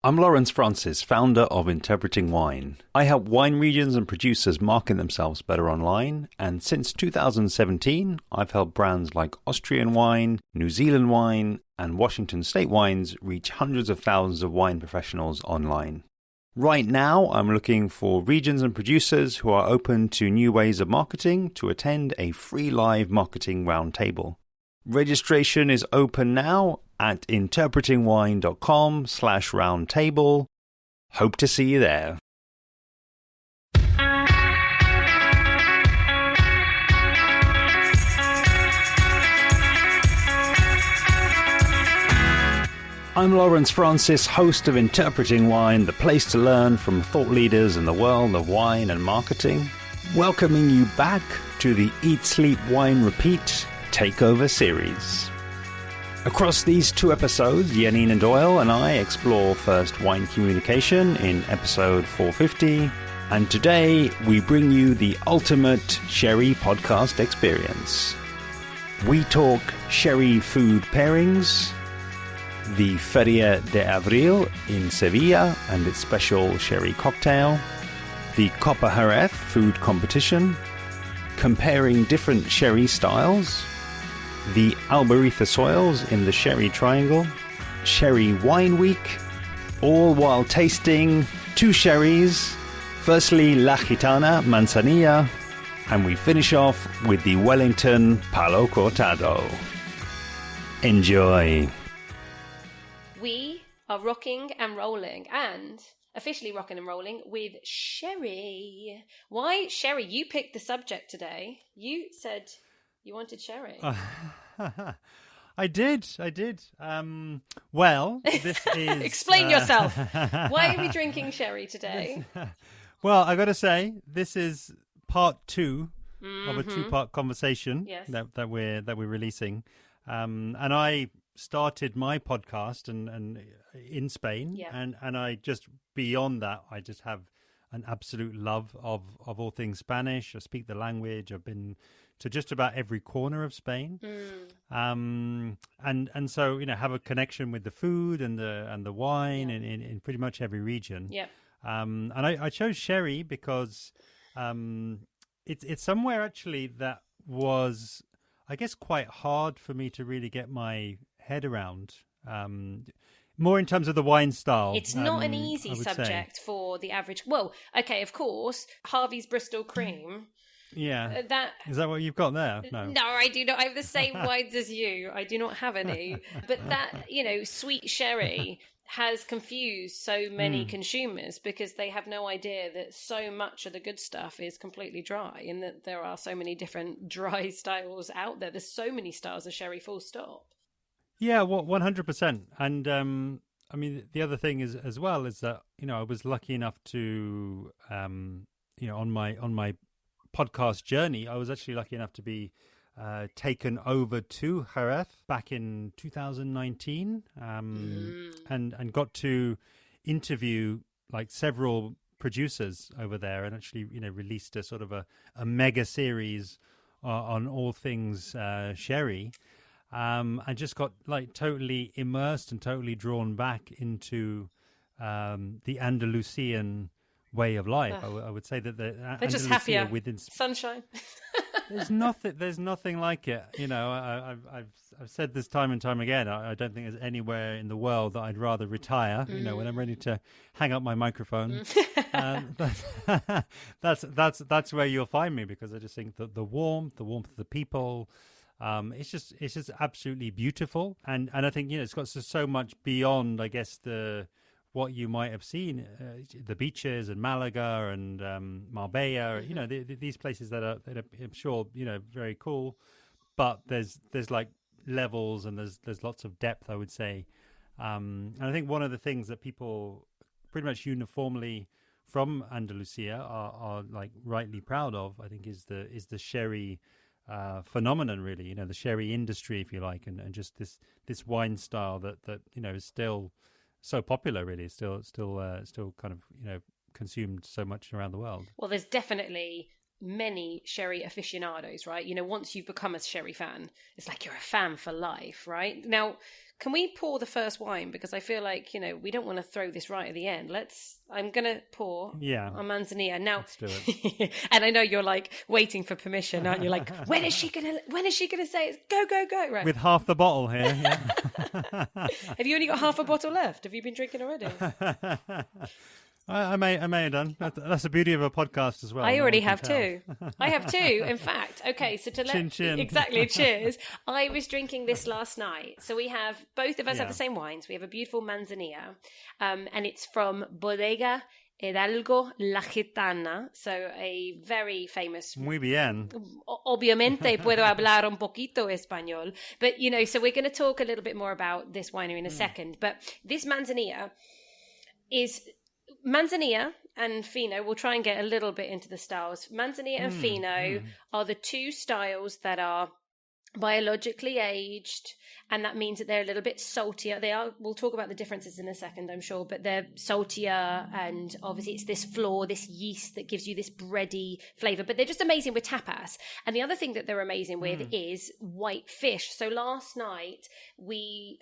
I'm Lawrence Francis, founder of Interpreting Wine. I help wine regions and producers market themselves better online, and since 2017, I've helped brands like Austrian wine, New Zealand wine, and Washington State wines reach hundreds of thousands of wine professionals online. Right now, I'm looking for regions and producers who are open to new ways of marketing to attend a free live marketing roundtable. Registration is open now at interpretingwine.com/roundtable. Hope to see you there. I'm Lawrence Francis, host of Interpreting Wine, the place to learn from thought leaders in the world of wine and marketing, welcoming you back to the Eat, Sleep, Wine, Repeat Takeover series. Across these 2 episodes, Janina and I explore first wine communication in episode 450, and today we bring you the ultimate sherry podcast experience. We talk sherry food pairings, the Feria de Abril in Sevilla and its special sherry cocktail, the Copa Jerez food competition, comparing different sherry styles, the Albariza soils in the Sherry Triangle, Sherry Wine Week, all while tasting 2 sherries, firstly La Gitana Manzanilla, and we finish off with the Wellington Palo Cortado. Enjoy. We are rocking and rolling, and officially rocking and rolling with sherry. Why sherry? You picked the subject today. You said you wanted sherry. I did. Well, this is... Explain yourself. Why are we drinking sherry today? Well, I got to say, this is part 2 of a 2-part conversation that we're releasing. And I started my podcast and in Spain, and I just, beyond that, I just have an absolute love of all things Spanish. I speak the language. I've been to just about every corner of Spain, and so have a connection with the food and the wine in pretty much every region. And I chose sherry because it's somewhere actually that was, I guess, quite hard for me to really get my head around. More in terms of the wine style. It's not an easy subject for the average. Well, okay, of course, Harvey's Bristol Cream. Yeah. Is that what you've got there? No, I do not. I have the same wines as you. I do not have any. But that, sweet sherry has confused so many consumers because they have no idea that so much of the good stuff is completely dry, and that there are so many different dry styles out there. There's so many styles of sherry, full stop. Yeah, 100%. And I mean, the other thing is as well is that I was lucky enough to on my podcast journey, I was actually lucky enough to be taken over to Jerez back in 2019, and got to interview like several producers over there, and actually released a sort of a mega series on all things sherry. I just got like totally immersed and totally drawn back into the Andalusian way of life. I would say that they're just happier within sunshine. There's nothing like it. I've said this time and time again. I don't think there's anywhere in the world that I'd rather retire. When I'm ready to hang up my microphone, that's where you'll find me, because I just think that the warmth of the people. It's just absolutely beautiful, and I think it's got so much beyond, I guess, what you might have seen, the beaches and Malaga and Marbella, these places that are I'm sure very cool, but there's like levels and there's lots of depth, I would say, and I think one of the things that people pretty much uniformly from Andalusia are like rightly proud of, I think, is the sherry phenomenon, really, the sherry industry, if you like, and just this wine style that is still so popular, really, still kind of consumed so much around the world. Well, there's definitely many sherry aficionados, right? Once you've become a sherry fan, it's like you're a fan for life, right? Now, can we pour the first wine? Because I feel like, we don't want to throw this right at the end. I'm going to pour a Manzanilla. Now, let's do it. And I know you're like waiting for permission, aren't you? Like, when is she going to say it? Go, go, go. Right. With half the bottle here. Yeah. Have you only got half a bottle left? Have you been drinking already? I may have done. That's the beauty of a podcast as well. I already have two. I have two, in fact. Okay, so chin, chin. Exactly, cheers. I was drinking this last night. So we have, both of us have the same wines. We have a beautiful Manzanilla, and it's from Bodega Hidalgo La Gitana, so a very famous... Muy bien. Obviamente puedo hablar un poquito español. But, so we're going to talk a little bit more about this winery in a second. But this Manzanilla is... Manzanilla and Fino, we'll try and get a little bit into the styles. Manzanilla and Fino are the two styles that are biologically aged, and that means that they're a little bit saltier. We'll talk about the differences in a second, I'm sure, but they're saltier, and obviously it's this floor, this yeast that gives you this bready flavour, but they're just amazing with tapas. And the other thing that they're amazing with is white fish. So last night, the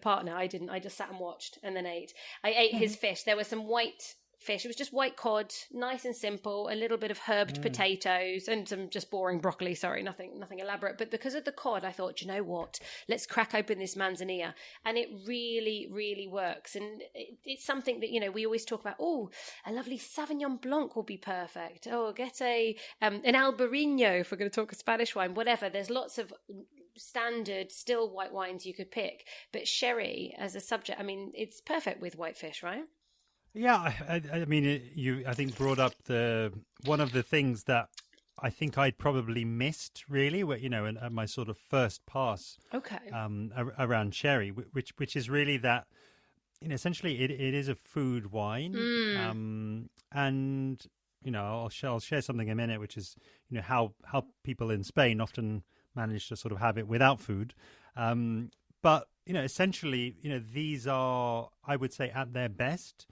partner, I didn't, I just sat and watched and then ate. I ate his fish. There was some white fish. It was just white cod, nice and simple, a little bit of herbed potatoes and some just boring broccoli. Sorry, nothing elaborate. But because of the cod, I thought, you know what? Let's crack open this Manzanilla. And it really, really works. And it's something that, we always talk about, a lovely Sauvignon Blanc will be perfect. Get an Albariño if we're going to talk a Spanish wine, whatever. There's lots of standard still white wines you could pick. But sherry as a subject, it's perfect with white fish, right? Yeah, I mean, you I think brought up one of the things that I think I'd probably missed really, at my sort of first pass, around sherry, which is really that, essentially it is a food wine, and I'll share something in a minute, which is how people in Spain often manage to sort of have it without food, but essentially these are, I would say, at their best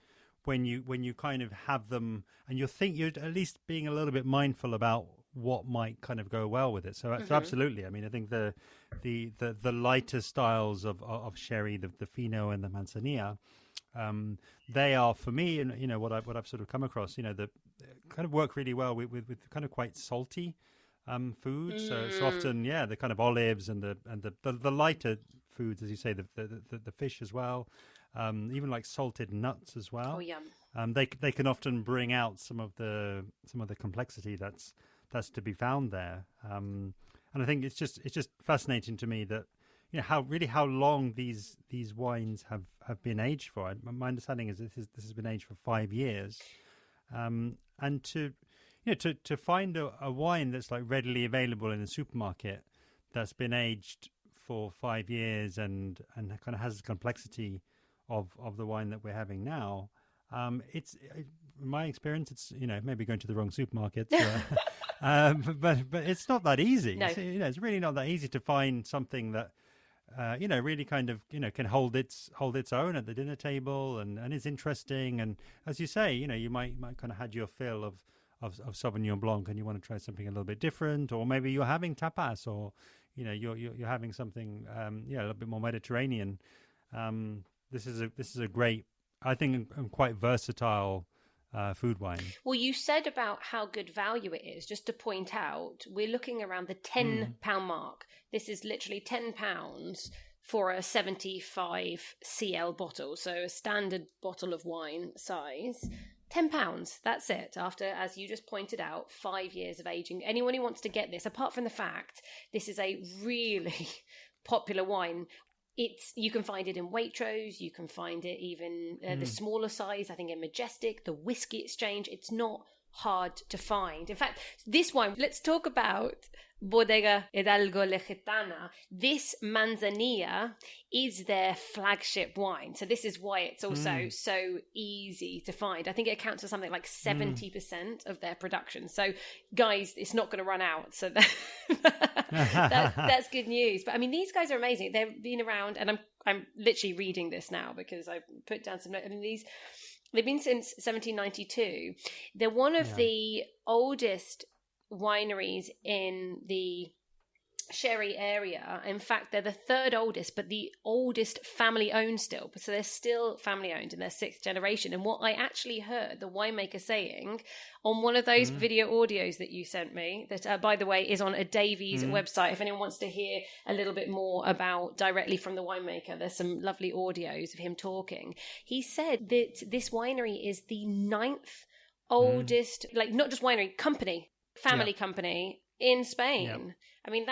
when you kind of have them, and you're at least being a little bit mindful about what might kind of go well with it. So absolutely. I think the lighter styles of sherry, the Fino and the Manzanilla, they are for me, and what I've sort of come across, the kind of work really well with kind of quite salty food. So often, the kind of olives and the lighter foods, as you say, the fish as well. Even like salted nuts as well. Oh, yum. They can often bring out some of the complexity that's to be found there. And I think it's just fascinating to me that how long these wines have been aged for. My understanding is this has been aged for 5 years, and to find a wine that's like readily available in a supermarket that's been aged for 5 years and kind of has the complexity of the wine that we're having now, it's in my experience, it's maybe going to the wrong supermarket, but it's not that easy. No. It's really not that easy to find something that really kind of can hold its own at the dinner table and is interesting. And as you say, you might kind of had your fill of Sauvignon Blanc and you want to try something a little bit different, or maybe you're having tapas, or you're having something a little bit more Mediterranean. This is a great, I think, and quite versatile food wine. Well, you said about how good value it is. Just to point out, we're looking around the £10 mark. This is literally £10 for a 75 cl bottle, so a standard bottle of wine size. £10, that's it. After, as you just pointed out, 5 years of aging. Anyone who wants to get this, apart from the fact this is a really popular wine. You can find it in Waitrose, you can find it even the smaller size, I think in Majestic, the Whiskey Exchange. It's not hard to find. In fact, this wine, let's talk about Bodega Hidalgo La Gitana. This Manzanilla is their flagship wine. So this is why it's also so easy to find. I think it accounts for something like 70% of their production. So guys, it's not going to run out. So that's good news. But these guys are amazing. They've been around, and I'm literally reading this now because I put down some notes. They've been since 1792. They're one of the oldest wineries in the sherry area. In fact, they're the third oldest, but the oldest family owned still. So they're still family owned in their sixth generation. And what I actually heard the winemaker saying on one of those video audios that you sent me, that by the way is on a Davies website. If anyone wants to hear a little bit more about directly from the winemaker, there's some lovely audios of him talking. He said that this winery is the ninth oldest, like not just winery, company, family company in Spain. Yep. I mean,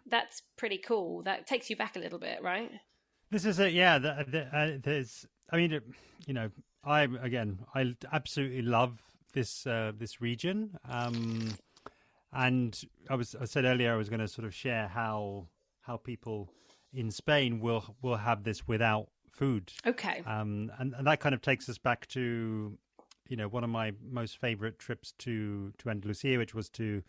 that's pretty cool. That takes you back a little bit, right? This is it, yeah. There's, I mean, you know, I absolutely love this region, and I said earlier I was going to sort of share how people in Spain will have this without food. Okay. And that kind of takes us back to, you know, one of my most favorite trips to Andalusia, which was to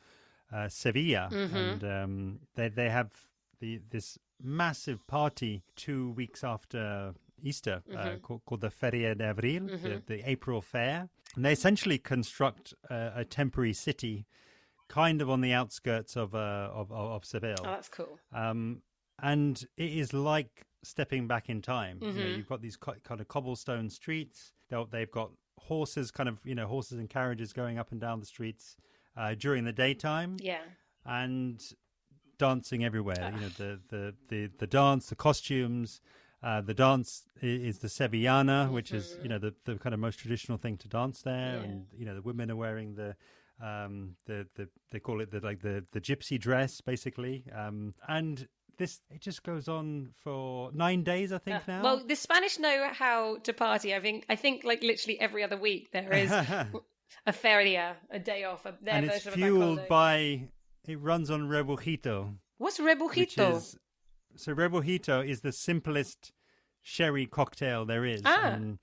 Sevilla, and they have this massive party 2 weeks after Easter called the Feria de Abril, the April Fair. And they essentially construct a temporary city kind of on the outskirts of Seville. Oh, that's cool. And it is like stepping back in time. You know, you've got these kind of cobblestone streets. They've got horses and carriages going up and down the streets during the daytime. Yeah. And dancing everywhere. You know, the dance, the costumes. The dance is the Sevillana, which is, you know, the kind of most traditional thing to dance there. Yeah. And, you know, the women are wearing the they call it the gypsy dress, basically. And it just goes on for 9 days, I think, now. Well, the Spanish know how to party. I think like literally every other week there is a feria, a day off. And it's fueled by, it runs on rebujito. What's rebujito? So rebujito is the simplest sherry cocktail there is. And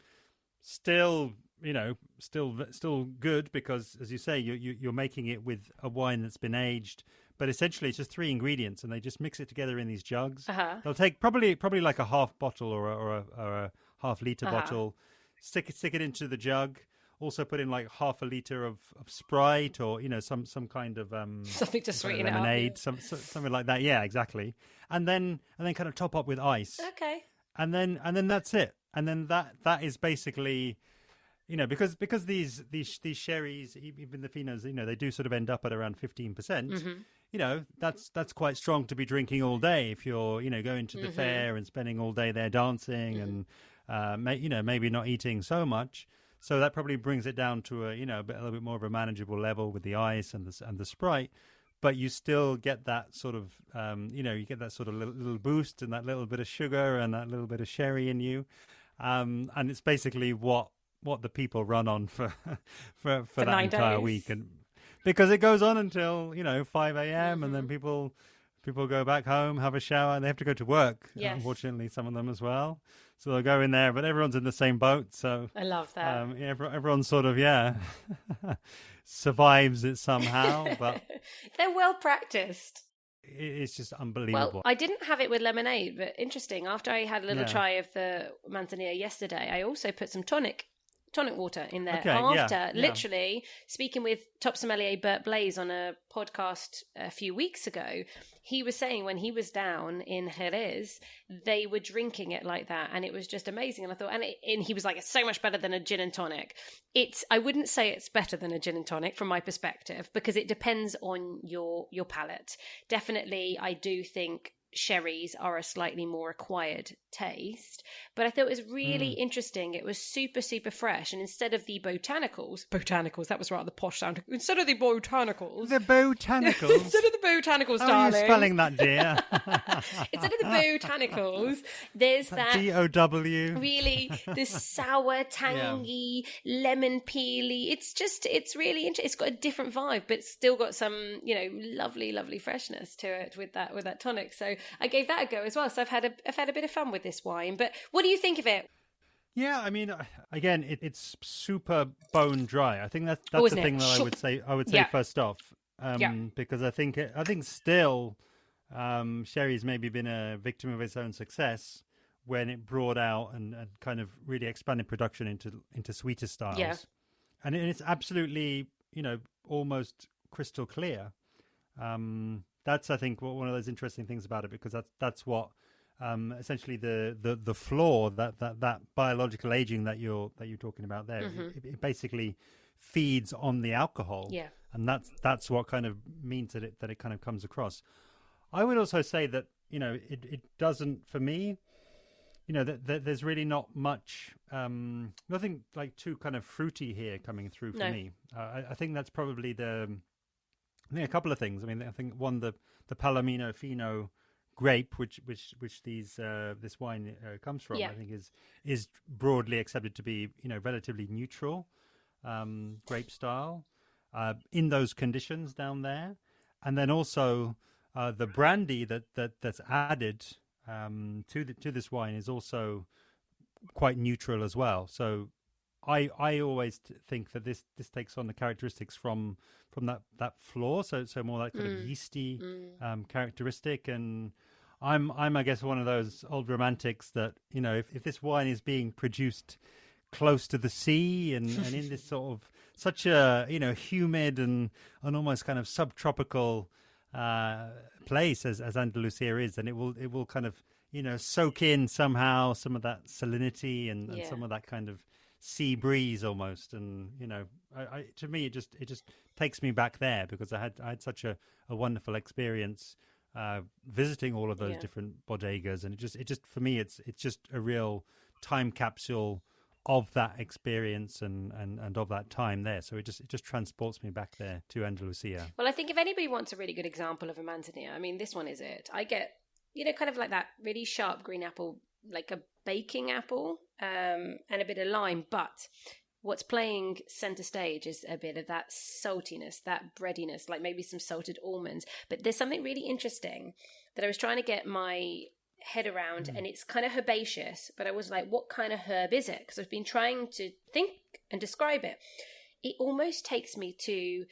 still, you know, still good because, as you say, you're making it with a wine that's been aged. But essentially, it's just 3 ingredients, and they just mix it together in these jugs. They'll take probably like a half bottle or a half-liter bottle, stick it into the jug. Also put in like half a liter of Sprite, or, you know, some kind of something to sweeten lemonade, it up. Something like that. Yeah, exactly. And then kind of top up with ice. Okay. And then that's it. And then that is basically, you know, because these sherries, even the finos, you know, they do sort of end up at around 15%. You know, that's quite strong to be drinking all day if you're, you know, going to the fair and spending all day there dancing and you know, maybe not eating so much. So that probably brings it down to a little bit more of a manageable level with the ice and the Sprite, but you still get that sort of you get that sort of little boost and that little bit of sugar and that little bit of sherry in you, and it's basically what the people run on for that entire week, and because it goes on until 5 a.m. and then people go back home, have a shower, and they have to go to work. Yes. Unfortunately, some of them as well. So they'll go in there, but everyone's in the same boat. So I love that. Everyone sort of, survives it somehow. But they're well practiced. It's just unbelievable. Well, I didn't have it with lemonade, but interesting. After I had a little try of the Manzanilla yesterday, I also put some tonic water in there. Literally speaking with top sommelier Bert Blaze on a podcast a few weeks ago, he was saying when he was down in Jerez, they were drinking it like that, and it was just amazing. And I thought, and he was like, it's so much better than a gin and tonic. I wouldn't say it's better than a gin and tonic from my perspective, because it depends on your palate. Definitely, I do think sherries are a slightly more acquired taste, but I thought it was really interesting. It was super, super fresh, and instead of the botanicals, that was rather posh sound. Instead of the botanicals, instead of the botanicals, How darling. are you spelling that, dear? Instead of the botanicals, there's that D-O-W. really this sour, tangy, lemon peely. It's really interesting. It's got a different vibe, but it's still got some, lovely, lovely freshness to it with that tonic. So I gave that a go as well. So I've had a bit of fun with this wine. But what do you think of it? Yeah, I mean, again, it's super bone dry. I think that's the thing that I would say first off, because I think still sherry's maybe been a victim of its own success when it brought out and kind of really expanded production into sweeter styles. Yeah. And it's absolutely, almost crystal clear. that's I think one of those interesting things about it, because that's what essentially the flaw, that biological aging that you're talking about there. It basically feeds on the alcohol, and that's what kind of means that it kind of comes across. I would also say that it doesn't, for me, that there's really not much, nothing like too kind of fruity here coming through for me. I think that's probably I think a couple of things. I mean, I think one, the Palomino Fino grape, which this wine comes from, I think is broadly accepted to be relatively neutral grape style in those conditions down there, and then also the brandy that's added to this wine is also quite neutral as well. So I always think that this takes on the characteristics from that floor, so more that kind of yeasty characteristic. And I'm I guess one of those old romantics that if this wine is being produced close to the sea and in this sort of such a humid and almost kind of subtropical place as Andalusia is, and it will kind of soak in somehow some of that salinity and some of that kind of sea breeze almost. And to me it just takes me back there, because I had such a wonderful experience visiting all of those different bodegas, and it just for me it's just a real time capsule of that experience and of that time there. So it just transports me back there to Andalusia. Well, I think if anybody wants a really good example of a manzanilla, I mean, this one is it. I get kind of like that really sharp green apple, like a baking apple, and a bit of lime, but what's playing center stage is a bit of that saltiness, that breadiness, like maybe some salted almonds. But there's something really interesting that I was trying to get my head around, and it's kind of herbaceous, but I was like, what kind of herb is it? Because I've been trying to think and describe it. It almost takes me to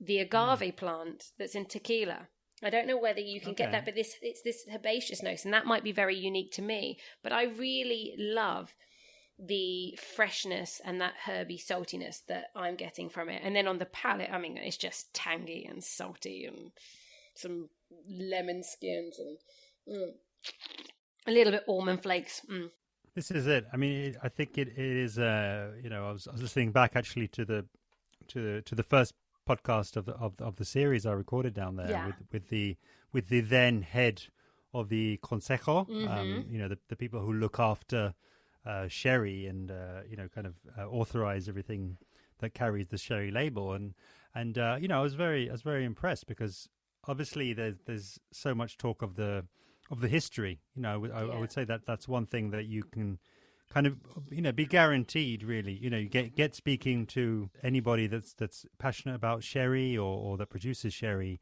the agave plant that's in tequila. I don't know whether you can get that, but it's this herbaceous note, and that might be very unique to me. But I really love the freshness and that herby saltiness that I'm getting from it. And then on the palate, I mean, it's just tangy and salty and some lemon skins and a little bit almond flakes. This is it. I mean, I think it is. I was listening back actually to the first podcast of the series I recorded down there with the then head of the Consejo. The people who look after sherry and kind of authorize everything that carries the sherry label. And I was very impressed, because obviously there's so much talk of the history. I would say that's one thing that you can kind of be guaranteed, really. You get speaking to anybody that's passionate about sherry or that produces sherry,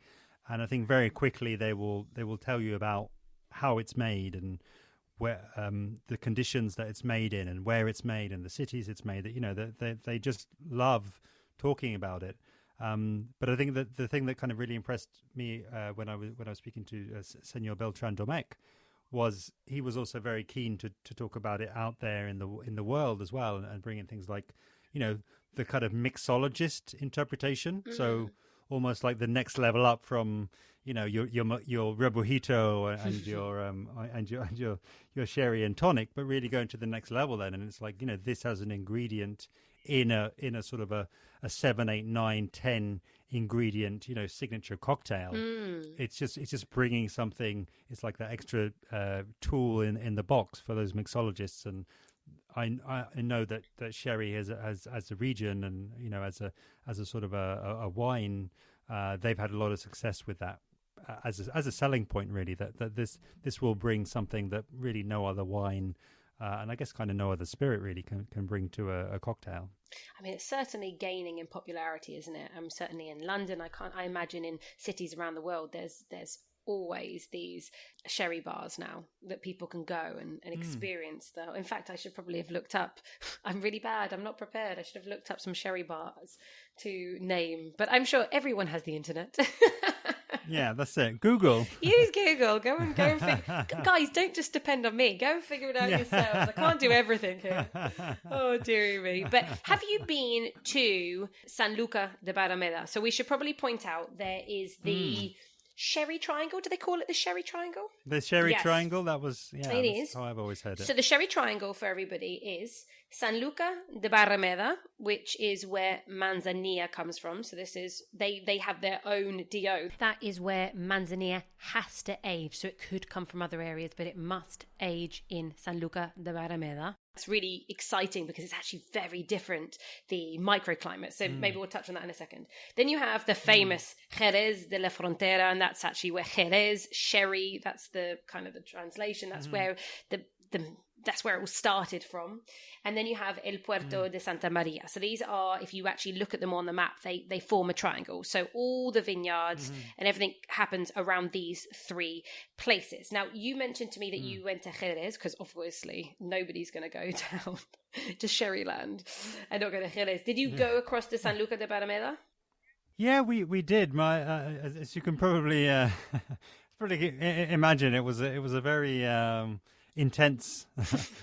and I think very quickly they will tell you about how it's made and where the conditions that it's made in and where it's made and the cities it's made. That they just love talking about it. But I think that the thing that kind of really impressed me when I was speaking to Senor Beltran Domecq was he was also very keen to talk about it out there in the world as well, and bring in things like the kind of mixologist interpretation. So almost like the next level up from your rebujito and your sherry and tonic, but really going to the next level then. And it's like this has an ingredient in a sort of a 7, 8, 9, 10 ingredient signature cocktail. It's just bringing something. It's like that extra tool in the box for those mixologists. And I know that sherry as a region and as a sort of a wine, they've had a lot of success with that as a selling point, really. That this will bring something that really no other wine. And I guess kind of no other spirit really can bring to a cocktail. I mean, it's certainly gaining in popularity, isn't it? Certainly in London. I imagine in cities around the world, there's always these sherry bars now that people can go and experience. Though, in fact, I should probably have looked up. I'm really bad. I'm not prepared. I should have looked up some sherry bars to name. But I'm sure everyone has the internet. Yeah, that's it. Google. Use Google. Go and figure. Guys, don't just depend on me. Go and figure it out yourselves. I can't do everything here. Oh, dearie me. But have you been to San Luca de Barrameda? So we should probably point out there is the Sherry Triangle. Do they call it the Sherry Triangle? The Sherry Yes. Triangle, that's how I've always heard it. So the Sherry Triangle, for everybody, is Sanlúcar de Barrameda, which is where Manzanilla comes from. So this is, they have their own DO. That is where Manzanilla has to age. So it could come from other areas, but it must age in Sanlúcar de Barrameda. It's really exciting because it's actually very different, the microclimate. So maybe we'll touch on that in a second. Then you have the famous Jerez de la Frontera, and that's actually where Jerez, sherry, that's the kind of the translation. That's where that's where it all started from. And then you have El Puerto de Santa Maria. So these are, if you actually look at them on the map, they form a triangle. So all the vineyards and everything happens around these three places. Now, you mentioned to me that you went to Jerez, because obviously nobody's going to go down to Sherryland and not go to Jerez. Did you go across to Sanlúcar de Barrameda? Yeah, we did. As you can probably imagine, it was a very intense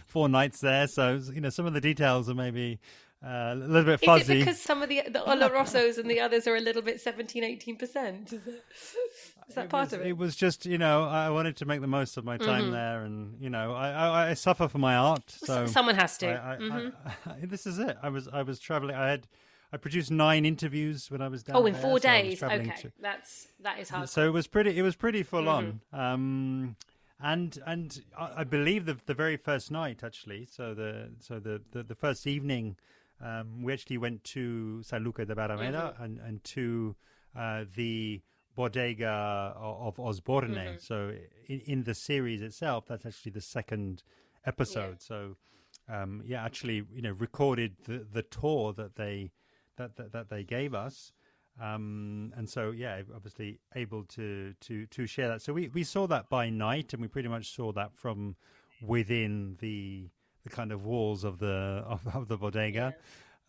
4 nights there. So some of the details are maybe a little bit fuzzy. Is it because some of the Olorosos and the others are a little bit 17-18%? Is that part of it? It was just I wanted to make the most of my time there, and I suffer for my art. So someone has to. This is it. I was traveling. I produced 9 interviews when I was down. Oh, in there, 4 so days. Okay, that is hard. So it was pretty full on. And I believe the very first night, actually. So the first evening, we actually went to Sanlúcar de Barrameda and to the bodega of Osborne. So in the series itself, that's actually the second episode. So actually recorded the tour that they gave us. And so obviously able to share that. So we saw that by night, and we pretty much saw that from within the kind of walls of the bodega.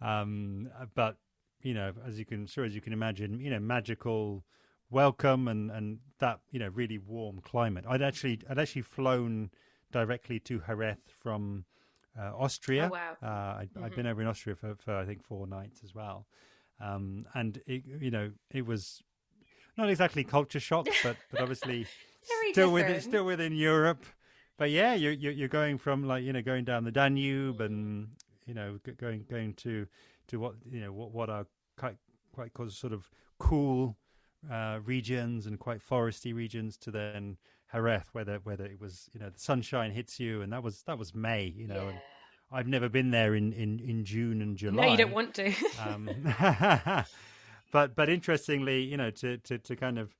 But as you can imagine, magical welcome and that really warm climate. I'd actually flown directly to Jerez from Austria. Oh, wow. I'd been over in Austria for I think 4 nights as well. And it was not exactly culture shock, but obviously still within Europe. But yeah, you're going from going down the Danube and going to what are quite sort of cool regions and quite foresty regions, to then Jerez, where it was the sunshine hits you, and that was May, and I've never been there in June and July. No, you don't want to. But interestingly, to kind of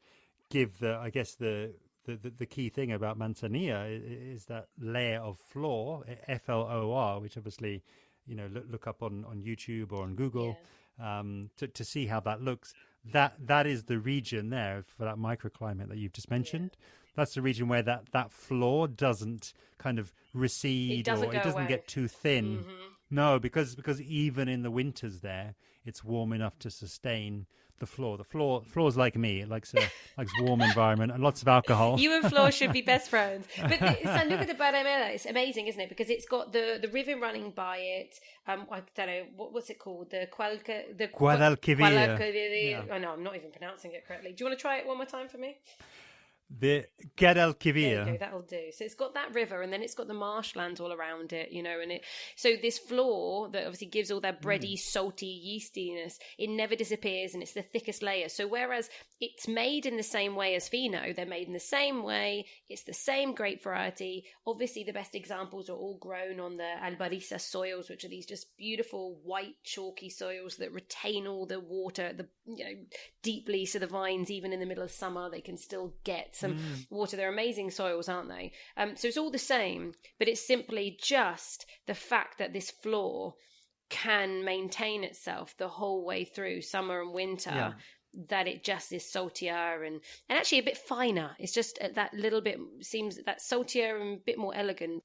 give the key thing about Manzanilla is that layer of floor, FLOR, which obviously look up on YouTube or on Google to see how that looks. That is the region there for that microclimate that you've just mentioned. Yeah. That's the region where that floor doesn't kind of recede, or it doesn't get too thin. No, because even in the winters there, it's warm enough to sustain the floor. The floor's like me. It likes warm environment and lots of alcohol. You and Floor should be best friends. But Sanlúcar de Barrameda, it's amazing, isn't it? Because it's got the river running by it. I don't know, what's it called? The Guadalquivir. Yeah. Oh no, I'm not even pronouncing it correctly. Do you want to try it one more time for me? The Guadalquivir. There you go, that'll do. So it's got that river, and then it's got the marshlands all around it, and so this floor that obviously gives all that bready, salty yeastiness, it never disappears, and it's the thickest layer. So whereas it's made in the same way as Fino, they're made in the same way, it's the same grape variety. Obviously the best examples are all grown on the Albariza soils, which are these just beautiful white chalky soils that retain all the water deeply, so the vines, even in the middle of summer, they can still get some water. They're amazing soils, aren't they? So it's all the same, but it's simply just the fact that this floor can maintain itself the whole way through summer and winter, that it just is saltier and actually a bit finer. It's just that little bit seems that saltier and a bit more elegant.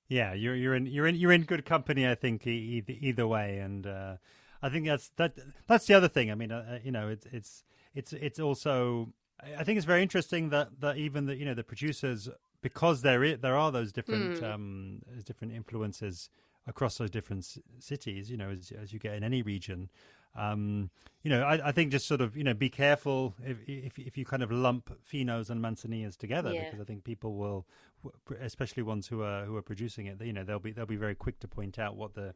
Yeah, you're in good company, I think, either way, and I think that's the other thing. I mean, it's also, I think it's very interesting that even the producers, because there are those different different influences across those different cities, as you get in any region, I think just sort of, be careful if you kind of lump Finos and Manzanillas together, because I think people will, especially ones who are producing it, they'll be very quick to point out what the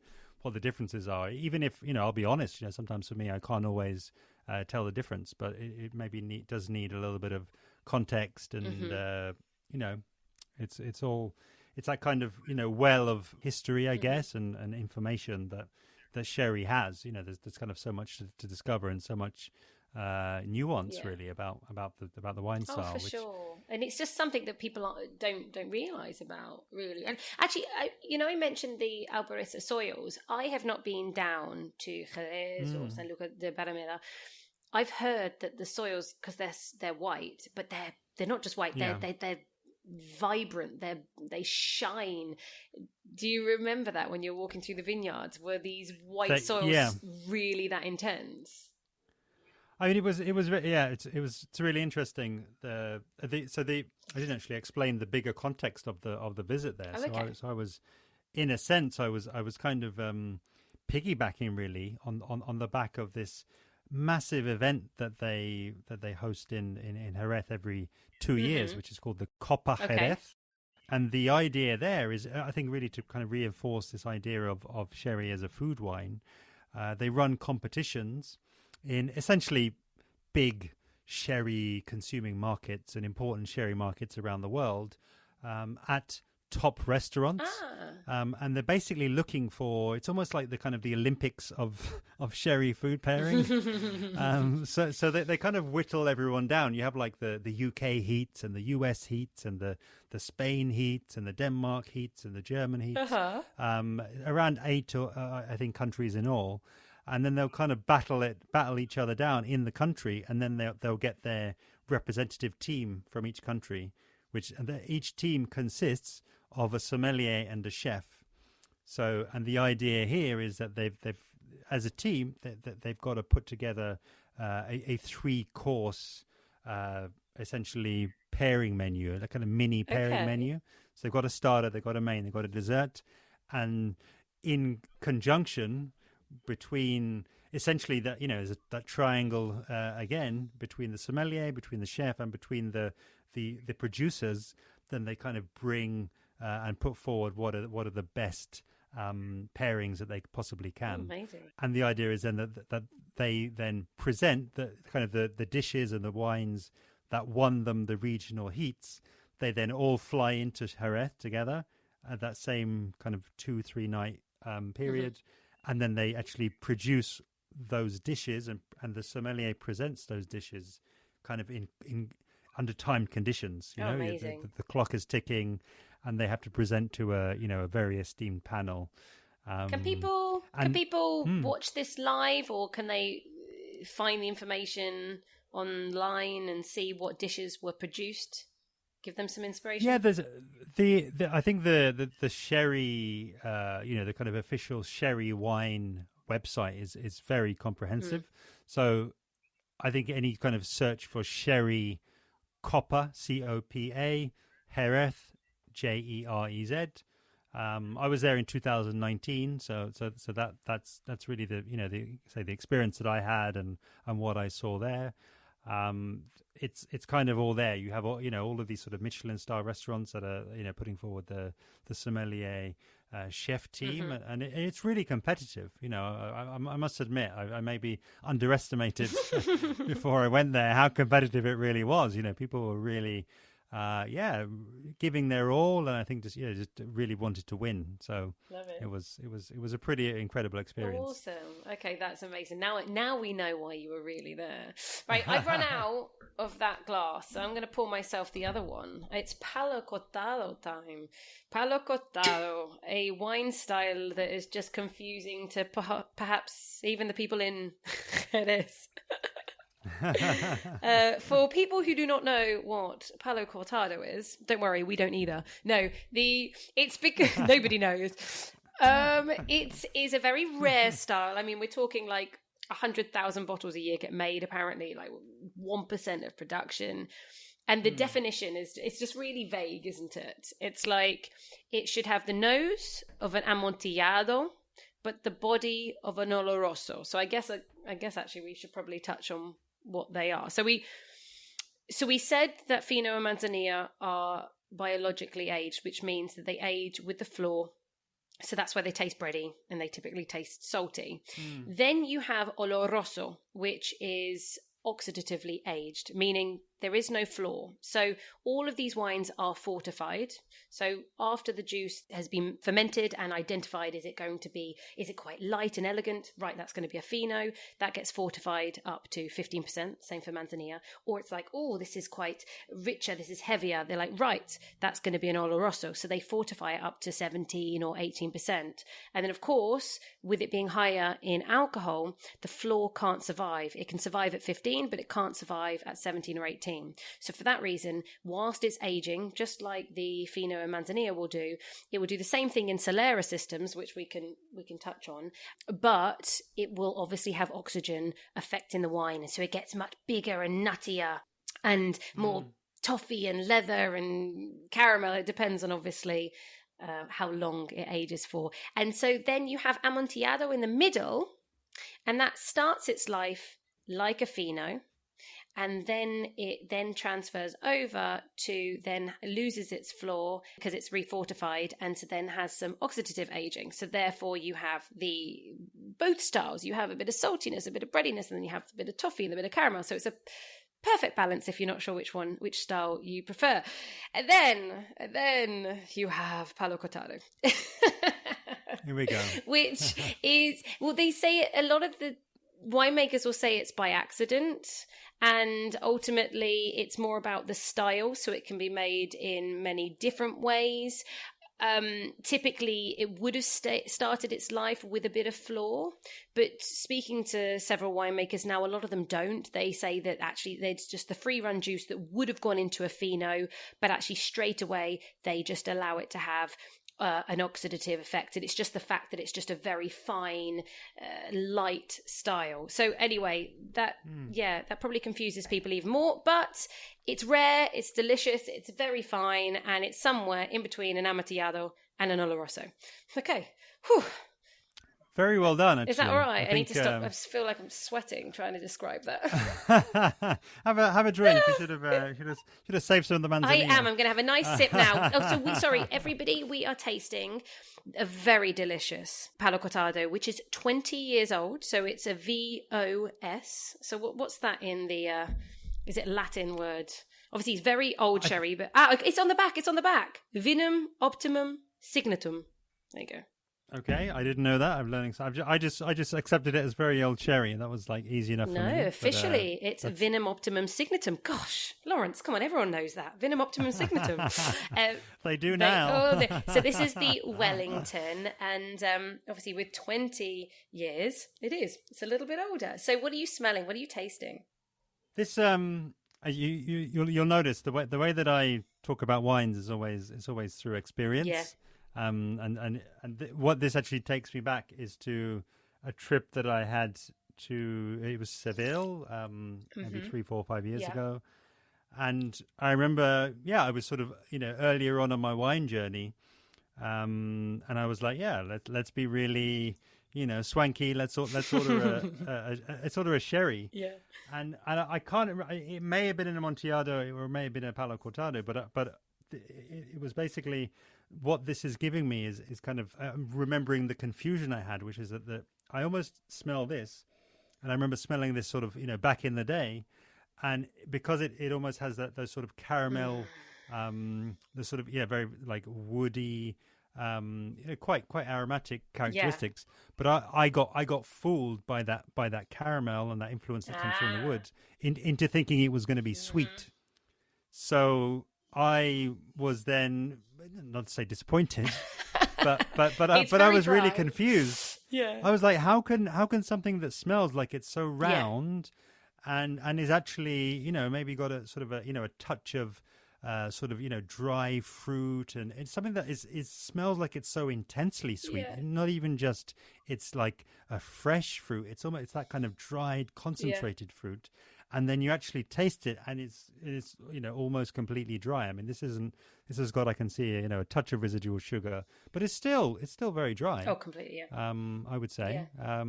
differences are. Even if, I'll be honest, sometimes for me, I can't always tell the difference, but it maybe does need a little bit of context and, it's that kind of, well of history, I guess, and information that sherry has. There's kind of so much to discover and so much nuance really about the wine style. Oh, for sure. And it's just something that people don't realize about, really. And actually, I mentioned the Albariza soils. I have not been down to Jerez or San Luca de Barrameda. I've heard that the soils, because they're white, but they're not just white. They're vibrant. They shine. Do you remember that when you're walking through the vineyards? Were these white soils really that intense? I mean, it was it's really interesting. I didn't actually explain the bigger context of the visit there. Oh, okay. So I was, in a sense, I was kind of piggybacking really on the back of this massive event that they host in Jerez every 2 years, which is called the Copa Jerez. And the idea there is, I think, really to kind of reinforce this idea of sherry as a food wine. They run competitions in essentially big sherry consuming markets and important sherry markets around the world at top restaurants. And they're basically looking for, it's almost like the kind of the Olympics of sherry food pairing. So they kind of whittle everyone down. You have like the UK heats and the US heats and the Spain heats and the Denmark heats and the German heats. Around 8 I think countries in all. And then they'll kind of battle each other down in the country, and then they'll get their representative team from each country, each team consists of a sommelier and a chef. So, and the idea here is that they've as a team they've got to put together a 3-course essentially pairing menu, a kind of mini pairing menu. So they've got a starter, they've got a main, they've got a dessert, and in conjunction between essentially that that triangle again between the sommelier, between the chef, and between the producers, then they kind of bring and put forward what are the best pairings that they possibly can. Amazing. And the idea is then that they then present the kind of the dishes and the wines that won them the regional heats. They then all fly into Jerez together at that same kind of 2-3 night period. And then they actually produce those dishes, and the sommelier presents those dishes kind of in under timed conditions. Amazing. The clock is ticking, and they have to present to a very esteemed panel. Can people watch this live, or can they find the information online and see what dishes were produced? Give them some inspiration. Yeah, there's I think the sherry, the kind of official sherry wine website is very comprehensive. So I think any kind of search for sherry Copa, COPA, Jerez, JEREZ. I was there in 2019, so that's really the experience that I had and what I saw there. It's kind of all there. You have all of these sort of Michelin star restaurants that are putting forward the sommelier chef team, and it's really competitive. I must admit I maybe underestimated before I went there how competitive it really was. People were really giving their all, and I think just really wanted to win. So love it. It was a pretty incredible experience. Awesome. Okay, that's amazing. Now we know why you were really there. Right, I've run out of that glass, so I'm going to pour myself the other one. It's Palo Cortado time. Palo Cortado, a wine style that is just confusing to perhaps even the people in Jerez. For people who do not know what Palo Cortado is, don't worry, we don't either. No, it's because nobody knows. It is a very rare style. I mean, we're talking like 100,000 bottles a year get made, apparently, like 1% of production. And the definition it's just really vague, isn't it? It's like it should have the nose of an Amontillado, but the body of an oloroso. So I guess actually we should probably touch on what they are. So we said that Fino and Manzanilla are biologically aged, which means that they age with the floor. So that's why they taste bready and they typically taste salty. Then you have oloroso, which is oxidatively aged, meaning there is no floor. So all of these wines are fortified. So after the juice has been fermented and identified, is it quite light and elegant? Right, that's going to be a Fino. That gets fortified up to 15%, same for Manzanilla. Or it's like, oh, this is quite richer, this is heavier. They're like, right, that's going to be an Oloroso. So they fortify it up to 17 or 18%. And then, of course, with it being higher in alcohol, the floor can't survive. It can survive at 15, but it can't survive at 17 or 18. So for that reason, whilst it's aging, just like the Fino and Manzanilla will do, it will do the same thing in Solera systems, which we can touch on, but it will obviously have oxygen affecting the wine, and so it gets much bigger and nuttier and more toffee and leather and caramel. It depends on obviously how long it ages for. And so then you have Amontillado in the middle, and that starts its life like a Fino. And then it then transfers over to then loses its floor because it's refortified, and so then has some oxidative aging. So therefore you have both styles. You have a bit of saltiness, a bit of breadiness, and then you have a bit of toffee and a bit of caramel. So it's a perfect balance if you're not sure which style you prefer. And then you have Palo Cortado. Here we go. Which is, well, they say a lot of the winemakers will say it's by accident, and ultimately it's more about the style, so it can be made in many different ways. Typically it would have started its life with a bit of floor, but speaking to several winemakers now, a lot of them don't. They say that actually it's just the free run juice that would have gone into a Fino, but actually straight away they just allow it to have an oxidative effect, and it's just the fact that it's just a very fine, light style. So anyway, that probably confuses people even more, but it's rare, it's delicious, it's very fine, and it's somewhere in between an Amontillado and an Oloroso. Okay. Whew. Very well done, actually. Is that all right? I need to stop. I just feel like I'm sweating trying to describe that. have a drink. You should have saved some of the Manzanilla. I am. I'm going to have a nice sip now. Oh, so sorry, everybody. We are tasting a very delicious Palo Cortado, which is 20 years old. So it's a VOS. So what's that in the? Is it Latin word? Obviously, it's very old sherry, but it's on the back. It's on the back. Vinum optimum signatum. There you go. Okay, I didn't know that. I'm learning. So I just accepted it as very old sherry, and that was like easy enough for me. No, officially, it's Vinum Optimum Signatum. Gosh, Lawrence, come on, everyone knows that. Vinum Optimum Signatum. They do now. So this is the Wellington, and obviously with 20 years, it's a little bit older. So what are you smelling? What are you tasting? This you'll notice the way that I talk about wines is always through experience. Yeah. What this actually takes me back is to a trip that I had it was Seville, maybe 3, 4, 5 years ago. And I remember, I was sort of, earlier on my wine journey. And I was like, let's be really, swanky. Let's order a sherry. Yeah. And I can't remember, it may have been an Amontillado or it may have been a Palo Cortado, but it was basically, what this is giving me is kind of remembering the confusion I had, which is that I almost smell this, and I remember smelling this sort of, back in the day, and because it almost has those sort of caramel, the sort of, very like woody, quite aromatic characteristics. But I got fooled by that caramel and that influence that comes from the wood into thinking it was going to be sweet. So I was then, not to say disappointed, but I was really confused. Yeah. I was like, how can something that smells like it's so round and is actually, maybe got a sort of a touch of sort of, dry fruit, and it's something that is smells like it's so intensely sweet. And not even just it's like a fresh fruit. It's that kind of dried, concentrated fruit. and then you actually taste it, and it's almost completely dry. I mean, this has got, I can see, a touch of residual sugar, but it's still very dry. Oh, completely, yeah. I would say. Yeah.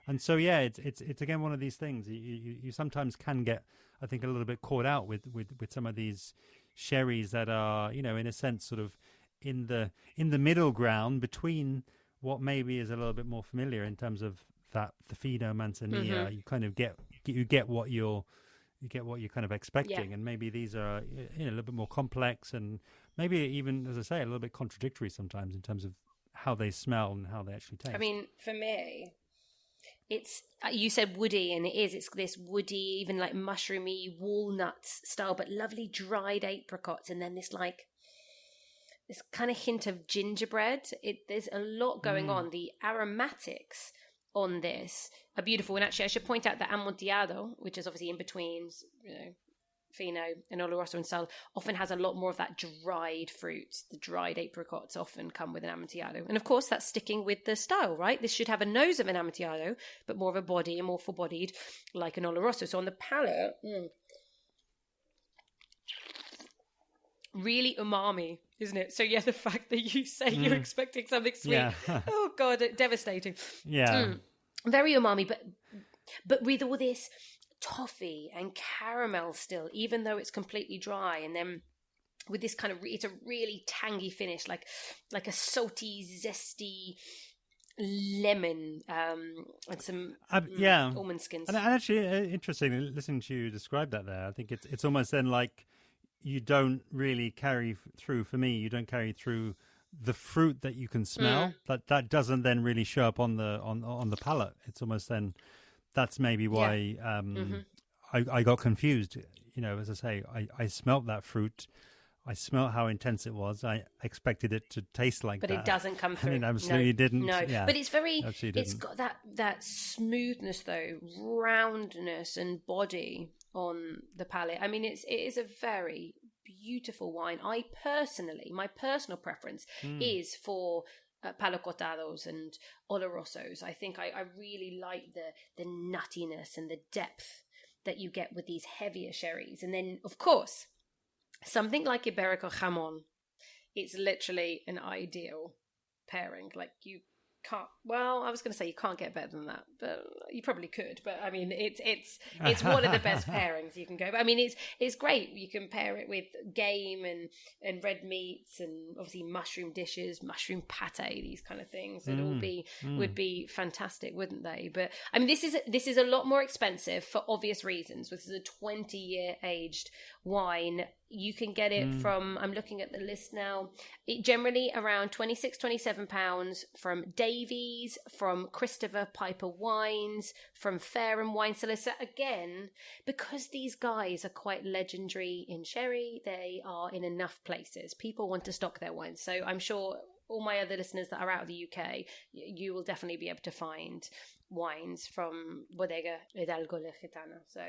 And so, yeah, it's again one of these things. You sometimes can get, I think, a little bit caught out with some of these sherries that are, in a sense, sort of in the middle ground between what maybe is a little bit more familiar in terms of that the Fino Manzanilla. You kind of get what you're kind of expecting, and maybe these are a little bit more complex, and maybe even, as I say, a little bit contradictory sometimes in terms of how they smell and how they actually taste. I mean, for me, it's, you said woody, and it's this woody, even like mushroomy walnuts style, but lovely dried apricots, and then this kind of hint of gingerbread. There's a lot going on. The aromatics on this are beautiful, and actually I should point out that Amontillado, which is obviously in between, Fino and Oloroso and Sal, often has a lot more of that dried fruit. The dried apricots often come with an Amontillado. And of course, that's sticking with the style, right? This should have a nose of an Amontillado, but more of a body and more full-bodied, like an Oloroso. So on the palate, really umami, isn't it? So yeah, the fact that you say you're expecting something sweet, oh God, devastating. Yeah. Very umami, but with all this toffee and caramel still, even though it's completely dry, and then with this kind of it's a really tangy finish, like a salty, zesty lemon, and some almond skins. And actually, interesting listening to you describe that there. I think it's almost then like you don't really carry through. For me, you don't carry through the fruit that you can smell. That doesn't then really show up on the palate. It's almost then. That's maybe why I got confused. As I say, I smelt that fruit. I smelt how intense it was. I expected it to taste like that. But it doesn't come through. And it absolutely didn't. No, yeah, but it's got that smoothness, though, roundness and body on the palate. I mean, it is a very beautiful wine. My personal preference is for Palo Cortados and Olorosos. I think I really like the nuttiness and the depth that you get with these heavier sherries. And then, of course, something like Iberico Jamon, it's literally an ideal pairing. Like, you can't, well, I was going to say you can't get better than that, but you probably could. But I mean, it's one of the best pairings you can go. But I mean, it's great. You can pair it with game and red meats, and obviously mushroom dishes, mushroom pate, these kind of things. It'd all would be fantastic, wouldn't they? But I mean, this is a lot more expensive for obvious reasons. This is a 20-year aged wine. You can get it from, I'm looking at the list now, generally around £26-27 from Davies, from Christopher Piper Wines, from Fair and Wine Cellars. So again, because these guys are quite legendary in sherry, they are in enough places. People want to stock their wines. So I'm sure all my other listeners that are out of the UK, you will definitely be able to find wines from Bodega Hidalgo La Gitana. So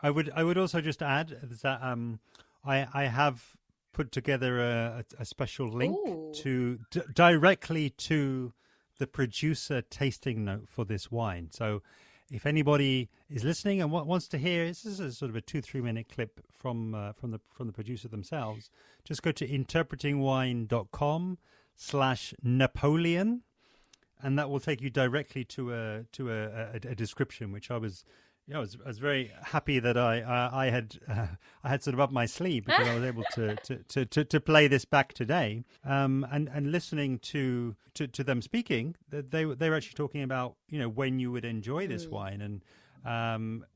I would also just add that I have put together a special link directly to the producer tasting note for this wine. So if anybody is listening and wants to hear, this is a sort of a 2-3 minute clip from the producer themselves. Just go to interpretingwine.com/Napoleon, and that will take you directly to a description, which I was very happy that I had sort of up my sleeve, because I was able to play this back today. And listening to them speaking, they were actually talking about when you would enjoy this wine, and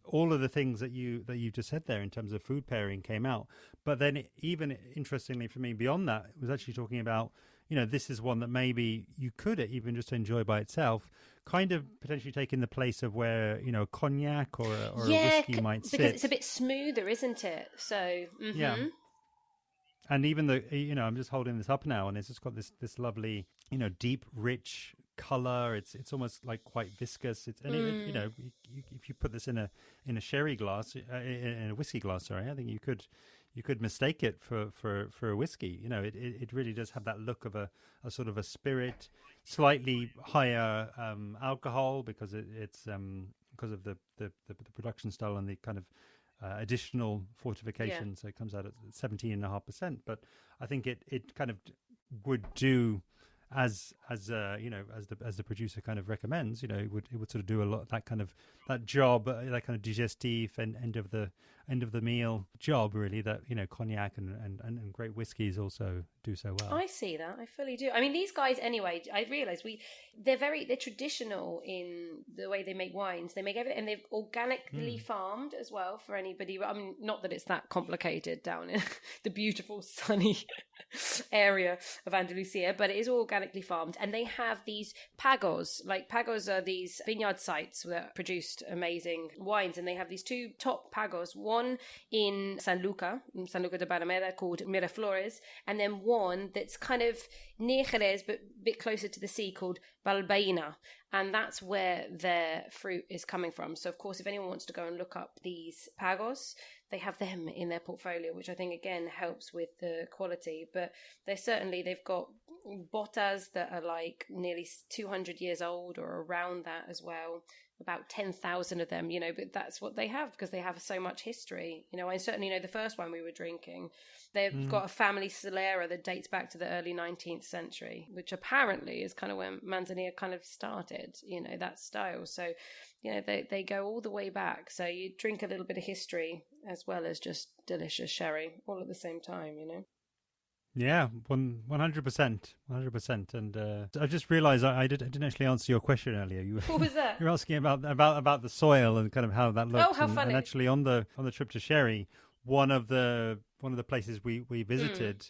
all of the things that you just said there in terms of food pairing came out. But then, even interestingly for me, beyond that, it was actually talking about this is one that maybe you could even just enjoy by itself, kind of potentially taking the place of where cognac or a whiskey might sit, because it's a bit smoother, isn't it? So yeah. And even though I'm just holding this up now, and it's just got this lovely deep, rich color. It's almost like quite viscous. If you put this in a sherry glass, in a whiskey glass, sorry, I think you could mistake it for a whiskey. It really does have that look of a sort of a spirit, slightly higher alcohol, because it's of the production style and the kind of additional fortification. So it comes out at 17.5%. But I think it kind of would do as the producer kind of recommends. It would sort of do a lot that kind of that job, that kind of digestif and end of the meal job, really, that cognac and great whiskies also do so well. I see that. I fully do. I mean, these guys anyway, I realise they're traditional in the way they make wines. They make everything, and they've organically farmed as well for anybody. I mean, not that it's that complicated down in the beautiful sunny area of Andalusia, but it is organically farmed. And they have these pagos. Like, pagos are these vineyard sites that produced amazing wines, and they have these two top pagos, one in San Luca de Barrameda, called Miraflores, and then one that's kind of near Jerez but a bit closer to the sea, called Balbaina, and that's where their fruit is coming from. So of course, if anyone wants to go and look up these pagos, they have them in their portfolio, which I think again helps with the quality. But they've got botas that are like nearly 200 years old or around that as well, about 10,000 of them, but that's what they have because they have so much history. I certainly know the first one we were drinking, they've got a family Solera that dates back to the early 19th century, which apparently is kind of when Manzanilla kind of started, that style. So, they go all the way back. So you drink a little bit of history as well as just delicious sherry all at the same time, Yeah, 100%. And I just realised I didn't actually answer your question earlier. What was that? You were asking about the soil and kind of how that looks. Oh, how funny! And actually, on the trip to Sherry, one of the places we visited,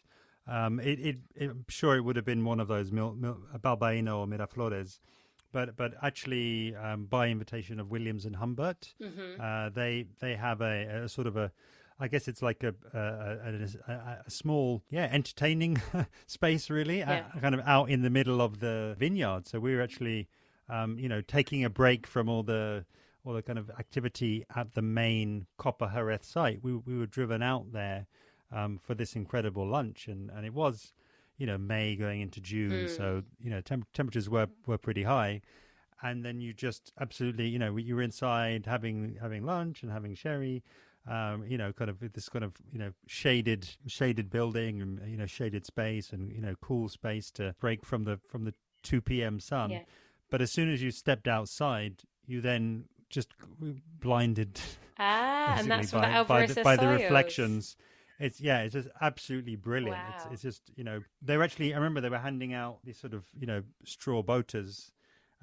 I'm sure it would have been one of those Balbaino or Miraflores, but actually by invitation of Williams and Humbert, they have a sort of a, I guess it's like a small, entertaining space, really, kind of out in the middle of the vineyard. So we were actually, taking a break from all the kind of activity at the main Copa Jerez site. We were driven out there for this incredible lunch, and it was, May going into June, so temperatures were pretty high. And then you just absolutely, you were inside having lunch and having sherry. Kind of this kind of shaded building and shaded space and cool space to break from the 2 p.m. sun. Yeah. But as soon as you stepped outside, you then just blinded. And that's from the Albariza by the reflections. It's just absolutely brilliant. Wow. It's just they were actually, I remember they were handing out these sort of straw boaters.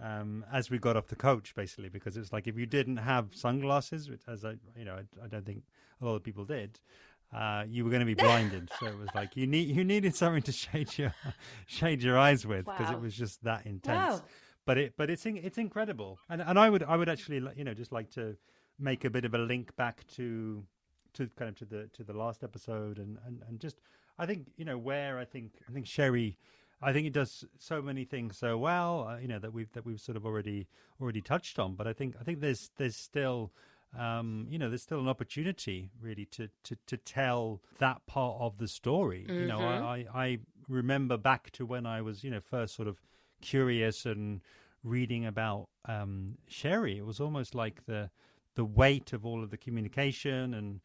As we got off the coach, basically, because it's like if you didn't have sunglasses, which I don't think a lot of people did, you were going to be blinded. So it was like you needed something to shade your eyes with, because it was just that intense. Wow. But it's incredible, and I would actually just like to make a bit of a link back to kind of to the last episode and just I think where I think sherry. I think it does so many things so well, that we've sort of already touched on. But I think there's still, there's still an opportunity really to tell that part of the story. I remember back to when I was first sort of curious and reading about sherry. It was almost like the weight of all of the communication and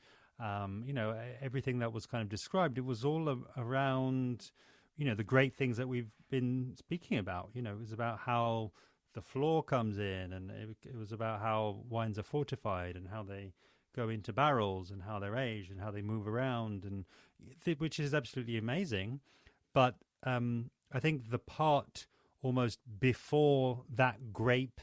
everything that was kind of described. It was all around. The great things that we've been speaking about. It was about how the floor comes in, and it was about how wines are fortified and how they go into barrels and how they're aged and how they move around, and which is absolutely amazing. But I think the part almost before that grape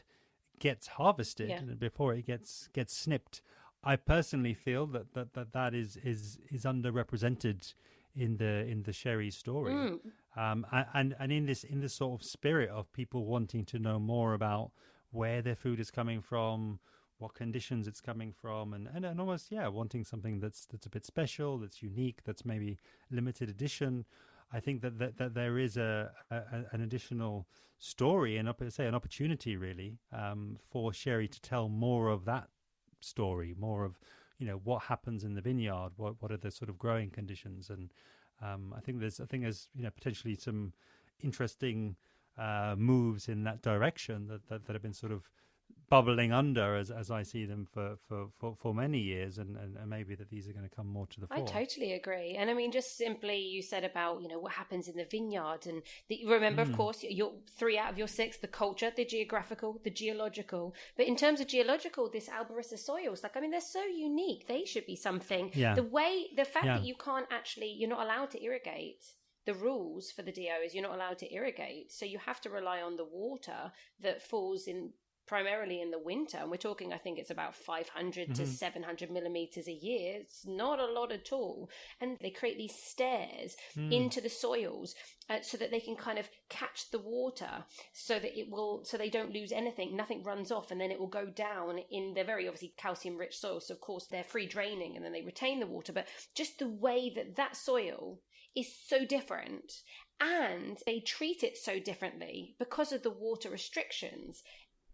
gets harvested and before it gets snipped, I personally feel that is underrepresented in the sherry story, and in this sort of spirit of people wanting to know more about where their food is coming from, what conditions it's coming from, and almost wanting something that's a bit special, that's unique, that's maybe limited edition. I think that there is an additional story and an opportunity really for sherry to tell more of that story, more of what happens in the vineyard, what are the sort of growing conditions, and I think there's potentially some interesting moves in that direction that have been sort of bubbling under as I see them for many years, and maybe that these are going to come more to the fore. I totally agree. And I mean, just simply you said about, what happens in the vineyard, and remember, of course, your 3 out of your 6, the culture, the geographical, the geological. But in terms of geological, this Albariza soils, they're so unique. They should be something. Yeah. The fact that you're not allowed to irrigate. The rules for the DO is you're not allowed to irrigate. So you have to rely on the water that falls in primarily in the winter, and we're talking, I think it's about 500 to 700 millimeters a year. It's not a lot at all. And they create these stairs into the soils so that they can kind of catch the water, so they don't lose anything, nothing runs off, and then it will go down in their very obviously calcium rich soil. So of course they're free draining, and then they retain the water. But just the way that soil is so different, and they treat it so differently because of the water restrictions.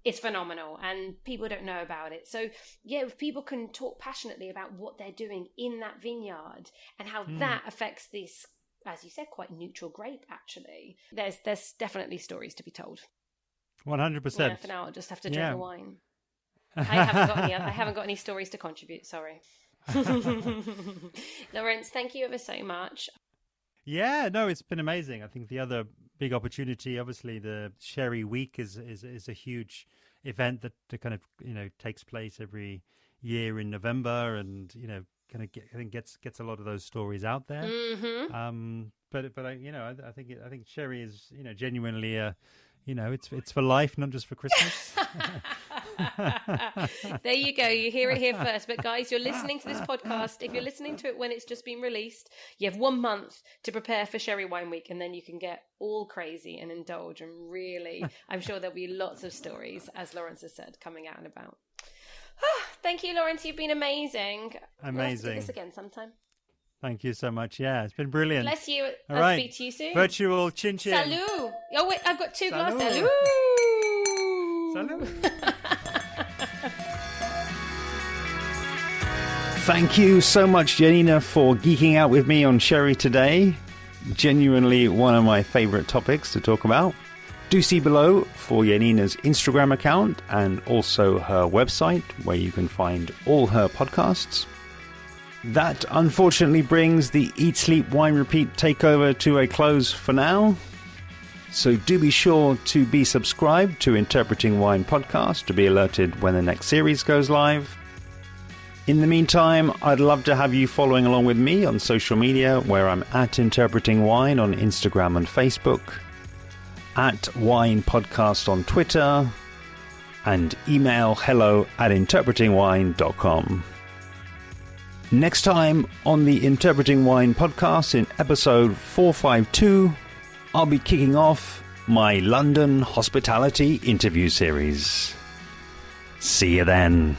It's phenomenal, and people don't know about it. So, if people can talk passionately about what they're doing in that vineyard and how that affects this, as you said, quite neutral grape, actually, there's definitely stories to be told. 100%. Yeah, for now, I'll just have to drink the wine. I haven't got any stories to contribute, sorry. Lawrence, thank you ever so much. Yeah, no, it's been amazing. I think the other big opportunity, obviously, the Sherry Week is a huge event that kind of takes place every year in November, and kind of gets a lot of those stories out there. But I think Sherry is genuinely it's for life, not just for Christmas. There you go. You hear it here first. But guys, you're listening to this podcast. If you're listening to it when it's just been released, you have 1 month to prepare for Sherry Wine Week, and then you can get all crazy and indulge. And really, I'm sure there'll be lots of stories, as Lawrence has said, coming out and about. Thank you, Lawrence. You've been amazing. We'll have to do this again sometime. Thank you so much. Yeah, it's been brilliant. Bless you. All I'll right. speak to you soon. Virtual chin chin. Salut. Oh, wait, I've got 2 glasses. Salut. Salut. Thank you so much, Janina, for geeking out with me on Sherry today. Genuinely one of my favourite topics to talk about. Do see below for Janina's Instagram account and also her website, where you can find all her podcasts. That unfortunately brings the Eat, Sleep, Wine, Repeat takeover to a close for now. So do be sure to be subscribed to Interpreting Wine Podcast to be alerted when the next series goes live. In the meantime, I'd love to have you following along with me on social media, where I'm at Interpreting Wine on Instagram and Facebook, at Wine Podcast on Twitter, and email hello@interpretingwine.com. Next time on the Interpreting Wine Podcast, in episode 452, I'll be kicking off my London hospitality interview series. See you then.